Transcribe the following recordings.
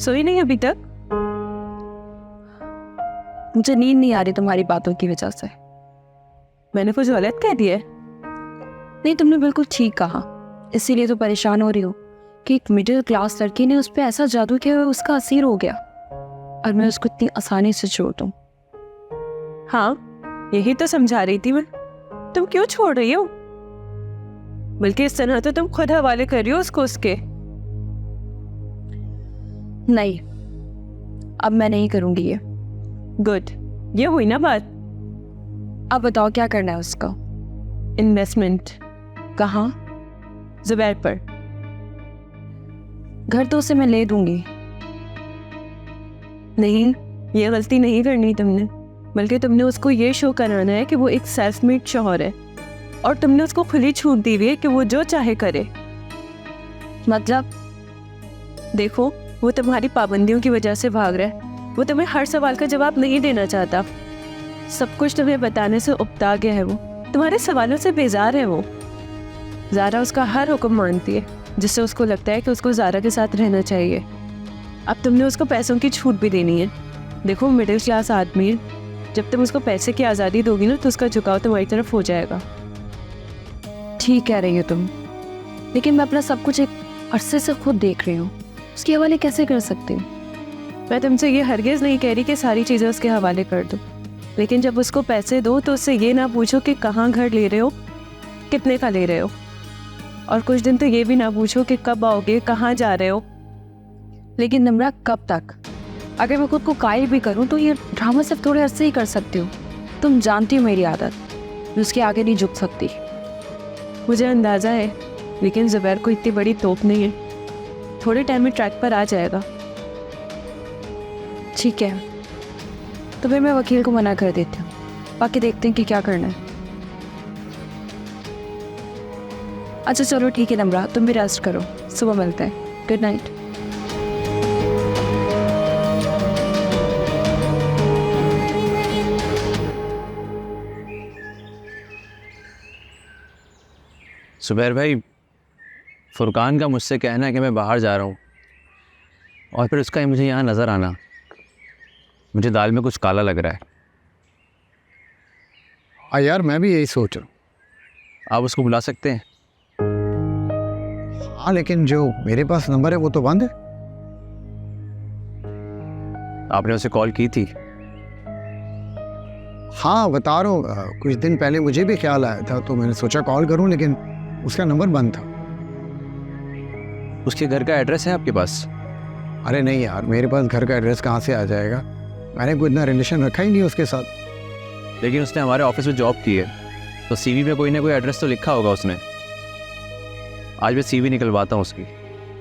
सोई नहीं अभी तक? मुझे नींद नहीं आ रही तुम्हारी बातों की वजह से। मैंने कुछ गलत कह दिया है? नहीं, तुमने बिल्कुल ठीक कहा। इसीलिए तो परेशान हो रही हो कि एक मिडिल क्लास लड़की ने उस पर ऐसा जादू किया हुआ उसका असीर हो गया और मैं उसको इतनी आसानी से छोड़ दूं। हाँ, यही तो समझा रही थी मैं। तुम क्यों छोड़ रही हो? बल्कि इस तरह तो तुम खुद हवाले कर रही हो उसको उसके। नहीं, अब मैं नहीं करूंगी ये। गुड, ये हुई ना बात। अब बताओ क्या करना है उसका? इन्वेस्टमेंट। कहाँ? जुबैर पर। घर तो उसे मैं ले दूंगी। नहीं, ये गलती नहीं करनी तुमने। बल्कि तुमने उसको ये शो कराना है कि वो एक सेल्फ मेड शौहर है और तुमने उसको खुली छूट दी हुई है कि वो जो चाहे करे। मतलब? देखो, वो तुम्हारी पाबंदियों की वजह से भाग रहा है। वो तुम्हें हर सवाल का जवाब नहीं देना चाहता। सब कुछ तुम्हें बताने से उबता गया है। वो तुम्हारे सवालों से बेजार है। वो ज़ारा उसका हर हुक्म मानती है, जिससे उसको लगता है कि उसको ज़ारा के साथ रहना चाहिए। अब तुमने उसको पैसों की छूट भी देनी है। देखो, मिडिल क्लास आदमी है। जब तुम उसको पैसे की आज़ादी दोगी ना तो उसका झुकाव तुम्हारी तरफ हो जाएगा। ठीक कह रही हो तुम, लेकिन मैं अपना सब कुछ एक अरसे से खुद देख रही हूँ। उसके हवाले कैसे कर सकती हूँ? मैं तुमसे ये हरगिज़ नहीं कह रही कि सारी चीज़ें उसके हवाले कर दो, लेकिन जब उसको पैसे दो तो उससे ये ना पूछो कि कहाँ घर ले रहे हो, कितने का ले रहे हो, और कुछ दिन तो ये भी ना पूछो कि कब आओगे, कहाँ जा रहे हो। लेकिन नम्रा, कब तक? अगर मैं खुद को कायल भी करूं तो ये ड्रामा सिर्फ थोड़े अरसे ही कर सकती हूँ। तुम जानती हो मेरी आदत, मैं उसके आगे नहीं झुक सकती। मुझे अंदाज़ा है, लेकिन ज़ुबैर को इतनी बड़ी तोप नहीं है। थोड़े टाइम में ट्रैक पर आ जाएगा। ठीक है, तो फिर मैं वकील को मना कर देती हूँ। बाकी देखते हैं कि क्या करना है। अच्छा चलो ठीक है नम्रा, तुम भी रेस्ट करो, सुबह मिलते हैं। Good night. सुबैर भाई, फुरकान का मुझसे कहना है कि मैं बाहर जा रहा हूँ और फिर उसका मुझे यहाँ नज़र आना, मुझे दाल में कुछ काला लग रहा है। हाँ यार, मैं भी यही सोच रहा हूँ। आप उसको बुला सकते हैं? हाँ, लेकिन जो मेरे पास नंबर है वो तो बंद है। आपने उसे कॉल की थी? हाँ बता रहा हूँ, कुछ दिन पहले मुझे भी ख्याल आया था तो मैंने सोचा कॉल करूँ, लेकिन उसका नंबर बंद था। उसके घर का एड्रेस है आपके पास? अरे नहीं यार, मेरे पास घर का एड्रेस कहाँ से आ जाएगा? मैंने कोई इतना रिलेशन रखा ही नहीं उसके साथ। लेकिन उसने हमारे ऑफिस में जॉब की है, तो सीवी में कोई ना कोई एड्रेस तो लिखा होगा उसने। आज मैं सीवी निकलवाता हूँ उसकी।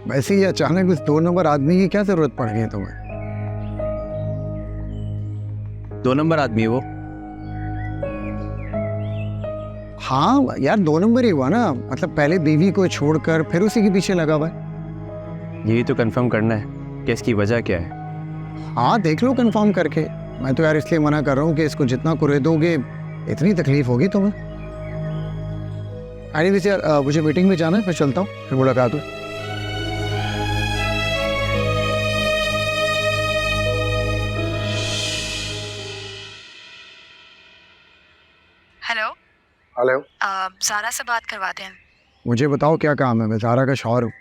वैसे ही अचानक उस 2 नंबर आदमी की क्या जरूरत पड़ गई तुम्हें? 2 नंबर आदमी है वो? हाँ यार, 2 नंबर ही हुआ ना। मतलब पहले बीवी को छोड़कर फिर उसी के पीछे लगा हुआ है। यही तो कंफर्म करना है कि इसकी वजह क्या है। हाँ देख लो कंफर्म करके। मैं तो यार इसलिए मना कर रहा हूँ कि इसको जितना कुरेदोगे इतनी तकलीफ होगी तुम्हें। एनीवेज यार, मुझे मीटिंग में जाना है, मैं चलता हूँ, फिर मुलाकात हुई। हेलो। हेलो। ज़ारा से बात करवा दें। मुझे बताओ क्या काम है? मैं ज़ारा का शौहर हूँ।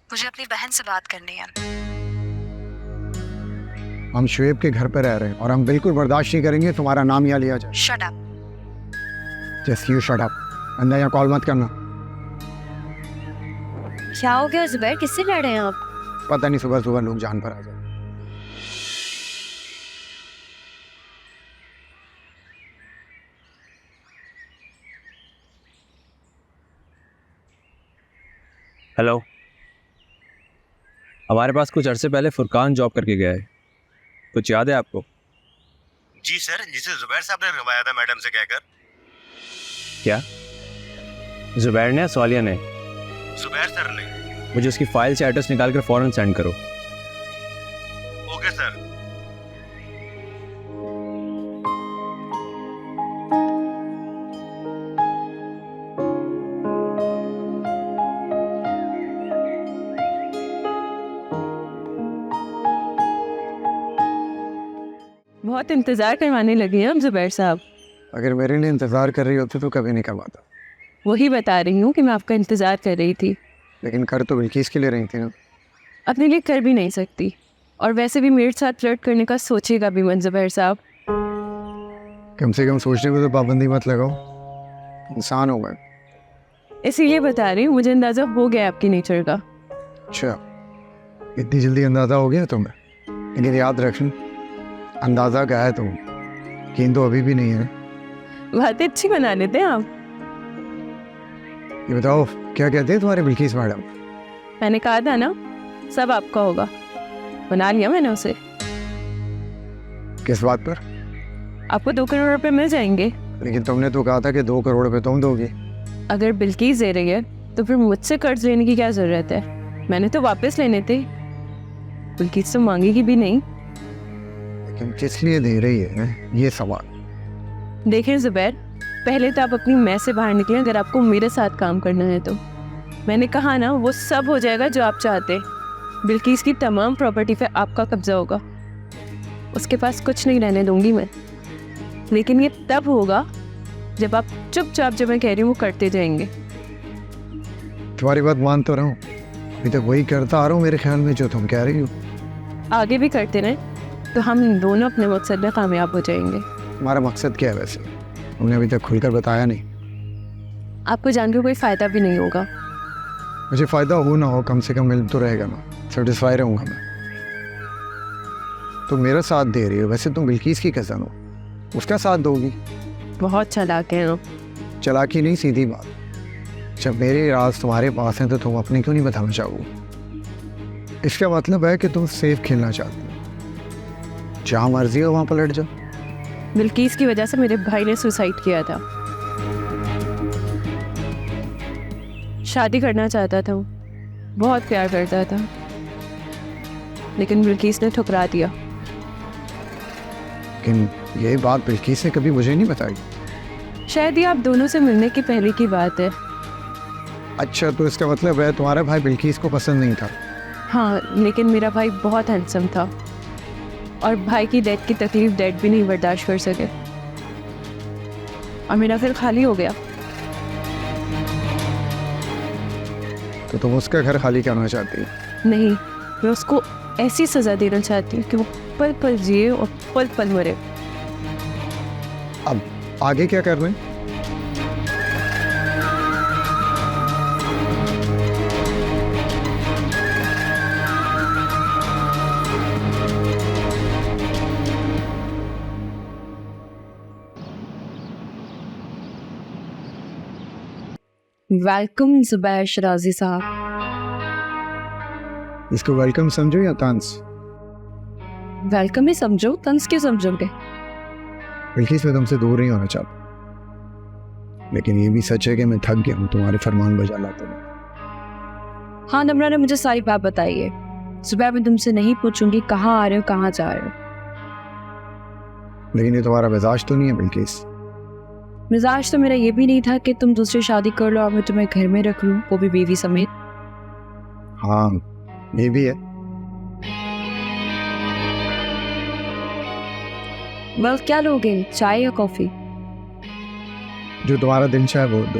मुझे अपनी बहन से बात करनी है। हम शुएब के घर पर रह रहे हैं और हम बिल्कुल बर्दाश्त नहीं करेंगे तुम्हारा नाम यहाँ लिया जाए। Shut up. Just you shut up. अंदर यहाँ कॉल मत करना। क्या हो गया जुबैर, किससे लड़ रहे हैं आप? पता नहीं सुबह सुबह लोग जान पर आ जाए। हेलो, हमारे पास कुछ अरसे पहले फुरकान जॉब करके गया है, कुछ याद है आपको? जी सर, जिसे जुबैर साहब ने रवाया था मैडम से कहकर। क्या जुबैर ने या सवालिया ने? जुबैर सर ने। मुझे उसकी फाइल से एड्रेस निकाल कर फौरन सेंड करो। Okay sir. बहुत इंतज़ार करवाने लगे हैं अब ज़ुबैर साहब। अगर मेरे लिए इंतज़ार कर रही होती तो कभी नहीं करवाता। वही बता रही हूँ कि मैं आपका इंतज़ार कर रही थी। लेकिन कर तो बिल्किस के लिए रही थी ना। अपने लिए कर भी नहीं सकती, और वैसे भी मेरे साथ फ्लर्ट करने का सोचेगा भी मत ज़ुबैर साहब। कम से कम सोचने को तो पाबंदी मत लगाओ, इंसान हो गए। इसीलिए बता रही हूँ, मुझे अंदाज़ा हो गया आपके नेचर का। अच्छा, इतनी जल्दी अंदाज़ा हो गया तुम्हें? लेकिन याद रखना, अंदाज़ा क्या है तुम, यकीन तो अभी भी नहीं है। बातें अच्छी बना लेते हैं आप। ये बताओ, क्या कहते हैं तुम्हारे बिल्किस मैडम? मैंने कहा था ना, सब आपका होगा। बना लिया मैंने उसे। किस बात पर? आपको 2 करोड़ रुपए मिल जाएंगे। लेकिन तुमने तो कहा था कि 2 करोड़ रुपए तुम दोगी। अगर बिल्किस दे रही है तो फिर मुझसे कर्ज लेने की क्या ज़रूरत है? मैंने तो वापस लेने थे, बिल्किस तो मांगेगी भी नहीं। लेकिन किस लिए दे रही है, ये सवाल। देखें ज़ुबैर, पहले तो आप अपनी मैं से बाहर निकलें अगर आपको मेरे साथ काम करना है तो। मैंने कहा ना, वो सब हो जाएगा जो आप चाहते। बिल्किस की तमाम प्रॉपर्टी पे आपका कब्जा होगा, उसके पास कुछ नहीं रहने दूंगी मैं। लेकिन ये तब होगा जब आप चुपचाप जो मैं कह रही हूँ वो करते जाएंगे। तुम्हारी बात मान तो रहा हूँ, अभी तक वही करता आ रहा हूँ मेरे ख्याल में जो तुम कह रही हो। आगे भी करते रहें तो हम दोनों अपने मकसद में कामयाब हो जाएंगे। तुम्हारा मकसद क्या है वैसे? तुमने अभी तक खुलकर बताया नहीं। आपको जानकर कोई फ़ायदा भी नहीं होगा। मुझे फ़ायदा हो ना हो, कम से कम मिल तो रहेगा ना, सेटिस्फाई रहूँगा मैं। तुम मेरा साथ दे रही हो, वैसे तुम बिल्किस की कज़न हो, उसका साथ दोगी? बहुत चालाक हैं आप। चालाकी नहीं, सीधी बात। जब मेरे राज तुम्हारे पास हैं तो तुम अपने क्यों नहीं बताना चाहोगे? इसका मतलब है कि तुम सेफ खेलना चाहती हो, जहाँ मर्जी हो वहाँ पलट जाओ। बिल्किस की वजह से मेरे भाई ने सुसाइड किया था। शादी करना चाहता था वो, बहुत प्यार करता था, लेकिन बिल्किस ने ठुकरा दिया। लेकिन यही बात बिल्किस ने कभी मुझे नहीं बताई। शायद ये आप दोनों से मिलने की पहले की बात है। अच्छा, तो इसका मतलब है तुम्हारा भाई बिल्किस को पसंद नहीं था? हाँ, लेकिन मेरा भाई बहुत हैंडसम था, और भाई की डेथ की तकलीफ डैड भी नहीं बर्दाश्त कर सके, और मेरा घर खाली हो गया। तो तुम उसका घर खाली करना चाहती हो? नहीं, मैं उसको ऐसी सज़ा देना चाहती हूँ कि वो पल पल जिए और पल पल मरे। अब आगे क्या करना है? वेलकम ज़ुबैर शराजी साहब। इसको वेलकम समझो या तंज? वेलकम ही समझो, तंज क्यों समझोगे? बिल्किस मैं तुमसे दूर नहीं होना चाहता, लेकिन ये भी सच है कि मैं थक गया हूँ तुम्हारे फरमान बजा लाते हुए। हाँ, नम्रा ने मुझे सारी बात बताई है। सुबह मैं तुमसे नहीं पूछूंगी कहाँ आ रहे हो, कहाँ जा रहे हो। लेकिन ये तुम्हारा मिजाज तो नहीं है बिल्किस। मिजाज तो मेरा ये भी नहीं था कि तुम दूसरी शादी कर लो और मैं तुम्हें घर में रख लूँ, वो भी बीवी समेत। हाँ, ये भी है। बस क्या लोगे, चाय या कॉफी? जो तुम्हारा दिल चाहे वो दो।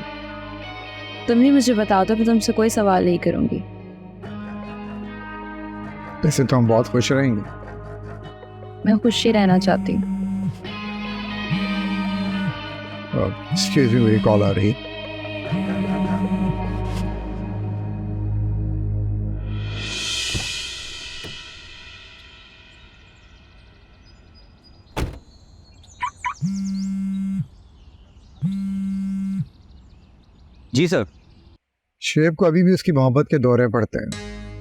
तुम ही मुझे बता दो, मैं तुमसे कोई सवाल नहीं करूंगी। वैसे तो हम बहुत खुश रहेंगे। मैं खुश ही रहना चाहती हूँ। एक्सक्यूज मी, मेरी कॉल आ रही है। जी सर। शेब को अभी भी उसकी मोहब्बत के दौरे पड़ते हैं,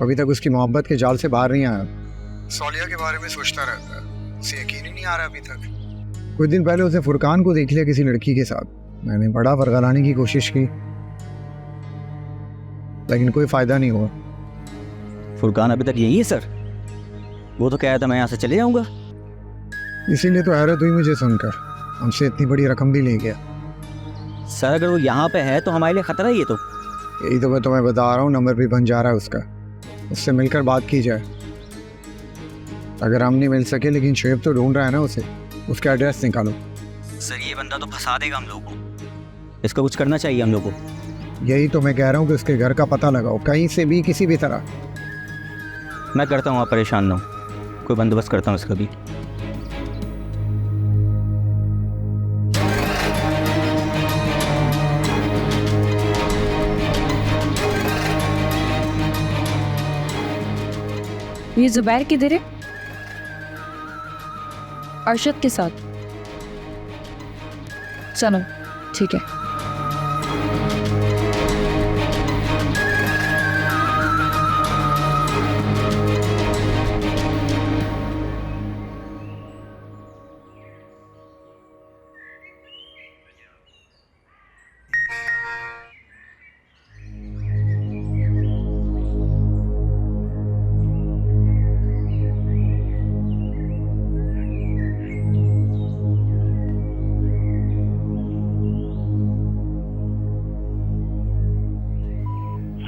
अभी तक उसकी मोहब्बत के जाल से बाहर नहीं आया। सोलिया के बारे में सोचता रहता है, उसे यकीन ही नहीं आ रहा अभी तक। कुछ दिन पहले उसने फुरकान को देख लिया किसी लड़की के साथ। मैंने बड़ा फरगलाने की कोशिश की, लेकिन कोई फायदा नहीं हुआ। फुरकान अभी तक यही है सर? वो तो कह रहा था मैं यहाँ से चले जाऊँगा। इसीलिए तो हैरत हुई मुझे सुनकर, हमसे इतनी बड़ी रकम भी ले गया। सर अगर वो यहाँ पे है तो हमारे लिए खतरा ही है। तो यही तो मैं तुम्हें बता रहा हूँ, नंबर भी बन जा रहा है उसका। उससे मिलकर बात की जाए। अगर हम नहीं मिल सके, लेकिन शेब तो ढूंढ रहा है ना उसे। उसका एड्रेस निकालो। सर ये बंदा तो फंसा देगा हम लोगों को, इसका कुछ करना चाहिए हम लोग को। यही तो मैं कह रहा हूँ कि उसके घर का पता लगाओ कहीं से भी, किसी भी तरह। मैं करता हूँ, आप परेशान ना हो, कोई बंदोबस्त करता हूँ इसका भी। ये जुबैर किधर है? अरशद के साथ। चलो ठीक है।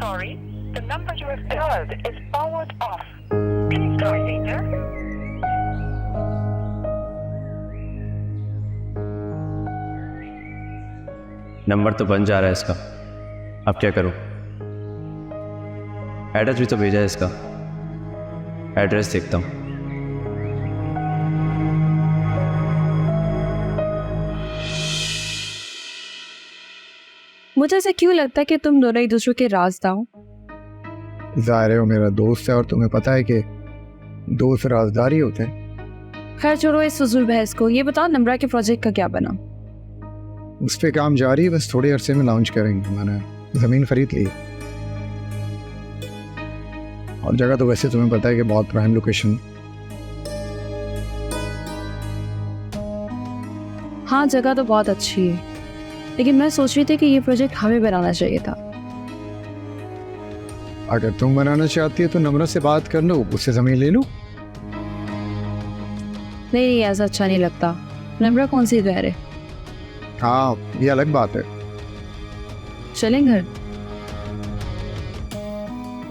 Sorry, the number you have dialed is powered off. Please try later. Number तो बन जा रहा है इसका, अब क्या करूं? एड्रेस भी तो भेजा है इसका, एड्रेस देखता हूं। मुझे ऐसा क्यों लगता है कि तुम दोनों एक दूसरे के राज़दार हो? ज़ाहिर है वो मेरा दोस्त है और तुम्हें पता है कि दोस्त राजदार ही होते हैं। खैर छोड़ो इस फजूल बहस को, ये बताओ नम्रा के प्रोजेक्ट का क्या बना? उस पर काम जारी है, बस थोड़े अरसे में लॉन्च करेंगे। मैंने ज़मीन खरीद ली और जगह तो वैसे तुम्हें पता है कि बहुत प्राइम लोकेशन। हाँ जगह तो बहुत अच्छी है, लेकिन मैं सोच रही थी कि ये प्रोजेक्ट हमें बनाना चाहिए था। अगर तुम बनाना चाहती हो तो नम्रा से बात कर लो, उससे ज़मीन ले लो। नहीं ऐसा अच्छा नहीं लगता। नम्रा कौन सी घर है? हाँ ये अलग बात है। चलें घर?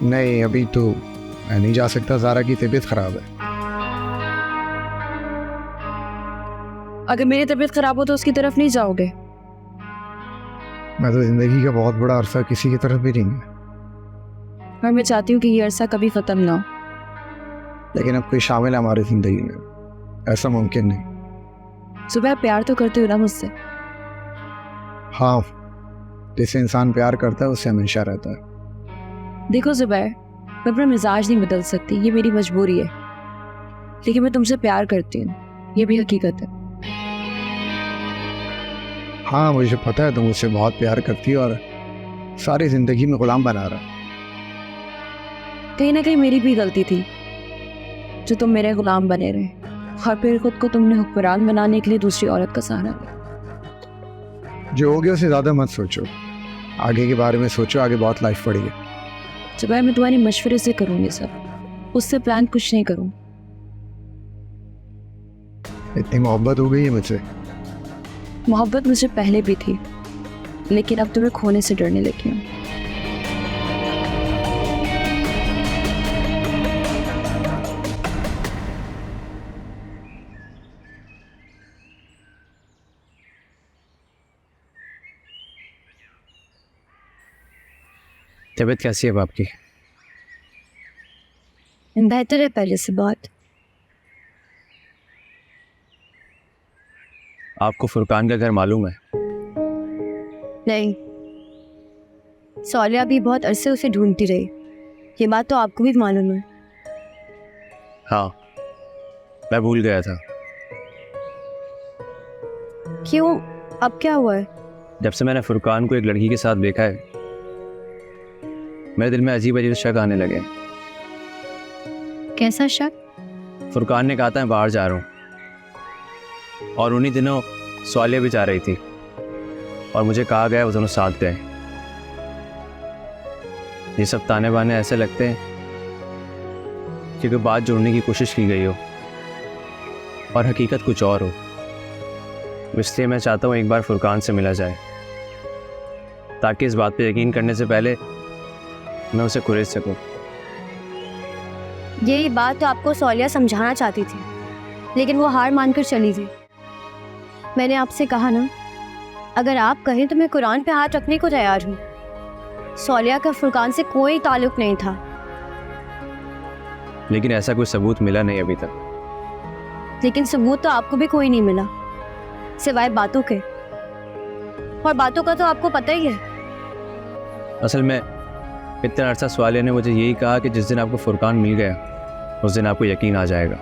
नहीं अभी तो मैं नहीं जा सकता, ज़ारा की तबीयत ख़राब है। अगर मेरी तबीयत खराब हो तो उसकी तरफ नहीं जाओगे? मैं तो ज़िंदगी का बहुत बड़ा अरसा किसी की तरफ भी नहीं है, और मैं चाहती हूँ कि ये अरसा कभी ख़त्म ना हो। लेकिन अब कोई शामिल है हमारी ज़िंदगी में, ऐसा मुमकिन नहीं। सुबह प्यार तो करते हो ना मुझसे? हाँ जिससे इंसान प्यार करता है उससे हमेशा रहता है। देखो ज़ुबैर, मैं अपना मिजाज नहीं बदल सकती, ये मेरी मजबूरी है, लेकिन मैं तुमसे प्यार करती हूँ, ये भी हकीकत है। हाँ मुझे पता है तुम मुझसे बहुत प्यार करती हो और सारी ज़िंदगी में गुलाम बना रहा। कहीं ना कहीं मेरी भी गलती थी जो तुम मेरे गुलाम बने रहे, और फिर खुद को तुमने हुक्मरान बनाने के लिए दूसरी औरत का सहारा लिया। जो हो गया उसे ज़्यादा मत सोचो, आगे के बारे में सोचो, आगे बहुत लाइफ पड़ी है। जुबैर मैं तुम्हारी मशवरे से करूँगी सब, उससे प्लान कुछ नहीं करूँ। इतनी मोहब्बत हो गई है मुझसे? मोहब्बत मुझे पहले भी थी, लेकिन अब तुम्हें खोने से डरने लगी हूँ। तबीयत कैसी है अब आपकी? बेहतर है पहले से बहुत। आपको फुरकान का घर मालूम है? नहीं, सौलिया भी बहुत अरसे उसे ढूंढती रही, ये बात तो आपको भी मालूम है। हाँ मैं भूल गया था। क्यों, अब क्या हुआ है? जब से मैंने फुरकान को एक लड़की के साथ देखा है, मेरे दिल में अजीब अजीब शक आने लगे। कैसा शक? फुरकान ने कहा था मैं बाहर जा रहा हूँ, और उन्हीं दिनों सौलिया भी जा रही थी और मुझे कहा गया वो दोनों साथ गए। ये सब ताने बाने ऐसे लगते हैं कि कोई बात जोड़ने की कोशिश की गई हो और हकीकत कुछ और हो। इसलिए मैं चाहता हूँ एक बार फुरकान से मिला जाए, ताकि इस बात पे यकीन करने से पहले मैं उसे कुरेद सकूं। यही बात तो आपको सौलिया समझाना चाहती थी, लेकिन वो हार मानकर चली गई। मैंने आपसे कहा ना, अगर आप कहें तो मैं कुरान पे हाथ रखने को तैयार हूँ। सौलिया का फुरकान से कोई ताल्लुक नहीं था। लेकिन ऐसा कोई सबूत मिला नहीं अभी तक। लेकिन सबूत तो आपको भी कोई नहीं मिला सिवाय बातों के, और बातों का तो आपको पता ही है। असल में इतना अरसा सवालिया ने मुझे यही कहा कि जिस दिन आपको फुरकान मिल गया उस दिन आपको यकीन आ जाएगा।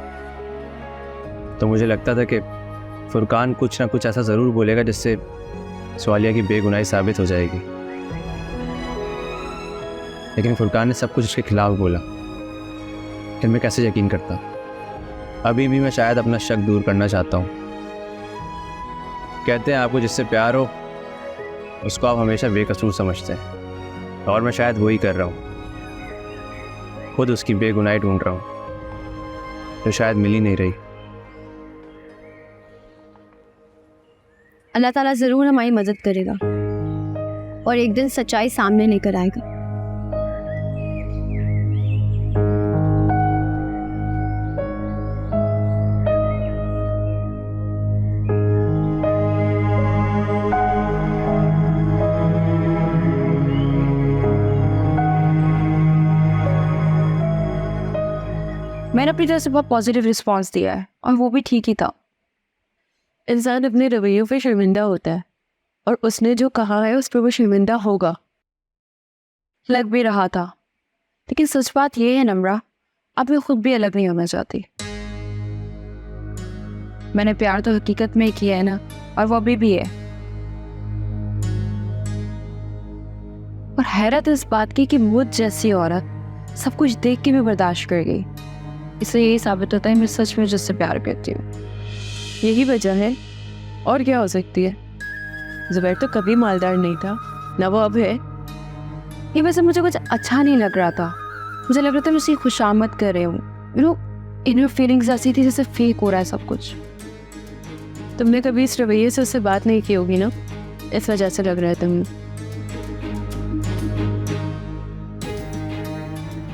तो मुझे लगता था कि फुरकान कुछ ना कुछ ऐसा ज़रूर बोलेगा जिससे सवालिया की बेगुनाही साबित हो जाएगी। लेकिन फुरकान ने सब कुछ उसके खिलाफ बोला। फिर मैं कैसे यकीन करता? अभी भी मैं शायद अपना शक दूर करना चाहता हूँ। कहते हैं आपको जिससे प्यार हो उसको आप हमेशा बेकसूर समझते हैं, और मैं शायद वही कर रहा हूँ। खुद उसकी बेगुनाही ढूंढ रहा हूँ जो शायद मिल ही नहीं रही। अल्लाह ताला ज़रूर हमारी मदद करेगा और एक दिन सच्चाई सामने लेकर आएगा। मैंने अपनी तरफ से बहुत पॉजिटिव रिस्पॉन्स दिया है और वो भी ठीक ही था। इंसान अपने रवैयों पे शर्मिंदा होता है, और उसने जो कहा है उस पर वो शर्मिंदा होगा। लग भी रहा था, लेकिन सच बात ये है नम्रा, अब मैं खुद भी अलग नहीं होना चाहती। मैंने प्यार तो हकीकत में किया है ना, और वो अभी भी है। और हैरत इस बात की कि मुझ जैसी औरत सब कुछ देख के भी बर्दाश्त कर गई। इससे यही साबित होता है मैं सच में जिससे प्यार करती हूँ। यही वजह है, और क्या हो सकती है। ज़ुबैर तो कभी मालदार नहीं था, ना वो अब है। ये वैसे मुझे कुछ अच्छा नहीं लग रहा था। मुझे लग रहा था मैं उसकी खुशामद कर रही हूँ। यू नो, इनर फीलिंग्स ऐसी थी जैसे फेक हो रहा है सब कुछ। तुमने कभी इस रवैये से उससे बात नहीं की होगी ना, इस वजह से लग रहा है तुम्हें।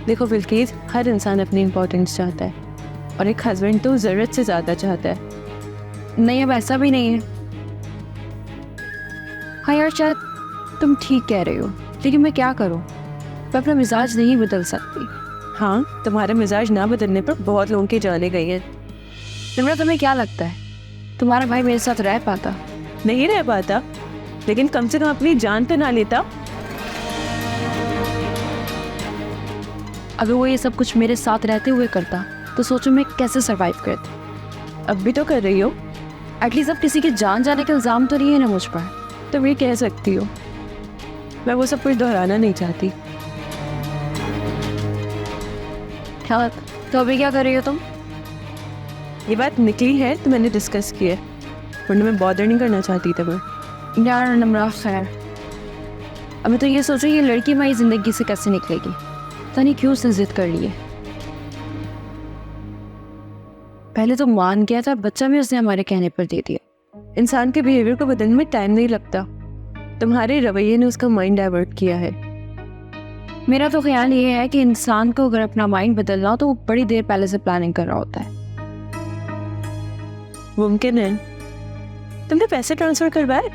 देखो बिल्किस, हर इंसान अपनी इम्पोर्टेंस चाहता है, और एक हस्बैंड तो ज़रूरत से ज़्यादा चाहता है। नहीं, अब ऐसा भी नहीं है। हाँ यार, शायद तुम ठीक कह रहे हो, लेकिन मैं क्या करूँ? मैं अपना मिजाज नहीं बदल सकती। हाँ, तुम्हारे मिजाज ना बदलने पर बहुत लोगों की जाने गई हैं। निम्रा, तुम्हें क्या लगता है तुम्हारा भाई मेरे साथ रह पाता? नहीं रह पाता, लेकिन कम से कम अपनी जान तो ना लेता। अगर वो ये सब कुछ मेरे साथ रहते हुए करता तो सोचो मैं कैसे सरवाइव करती। अब भी तो कर रही हो। एटलीस्ट अब किसी के जान जाने का इल्ज़ाम तो नहीं है ना मुझ पर। तुम ये कह सकती हो, मैं वो सब कुछ दोहराना नहीं चाहती। हाँ, तो अभी क्या कर रही हो तुम? ये बात निकली है तो मैंने डिस्कस की है, वरना मैं बॉदर नहीं करना चाहती तुम्हें। यार नम्रा, खैर अब मैं तो ये सोचूं ये लड़की हमारी ज़िंदगी से कैसे निकलेगी। पता नहीं क्यों उसने जिद कर ली है। पहले तो मान गया था, बच्चा भी उसने हमारे कहने पर दे दिया। इंसान के बिहेवियर को बदलने में टाइम नहीं लगता। तुम्हारे रवैये ने उसका माइंड डाइवर्ट किया है। मेरा तो ख्याल ये है कि इंसान को अगर अपना माइंड बदलना हो तो वो बड़ी देर पहले से प्लानिंग कर रहा होता है। मुमकिन है। तुमने पैसे ट्रांसफर करवाए?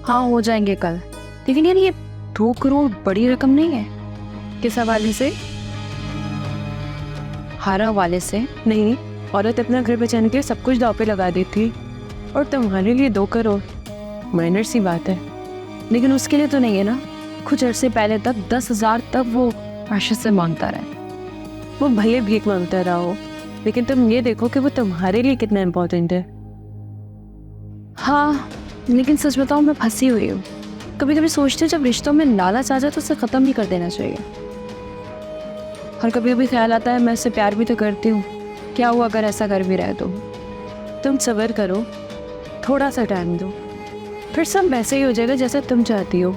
हाँ, हो जाएंगे कल। लेकिन यार ये 2 करोड़ बड़ी रकम नहीं है। किस हवाले से? हर हवाले से नहीं, औरत अपना घर बचाने के लिए सब कुछ दांव पे लगा देती, और तुम्हारे लिए 2 करोड़ माइनर सी बात है। लेकिन उसके लिए तो नहीं है ना। कुछ अरसे पहले तक 10,000 तक वो आशा से मांगता रहा। वो भले भीख मांगता रहा हो, लेकिन तुम ये देखो कि वो तुम्हारे लिए कितना इम्पोर्टेंट है। हाँ, लेकिन सच बताऊँ मैं फंसी हुई हूँ। कभी कभी सोचते जब रिश्तों में लालच आ जाए तो उसे ख़त्म भी कर देना चाहिए। और कभी कभी ख्याल आता है मैं उससे प्यार भी तो करती हूँ, क्या हुआ अगर ऐसा कर भी रहे तो। तुम सब्र करो, थोड़ा सा टाइम दो, फिर सब वैसे ही हो जाएगा जैसा तुम चाहती हो।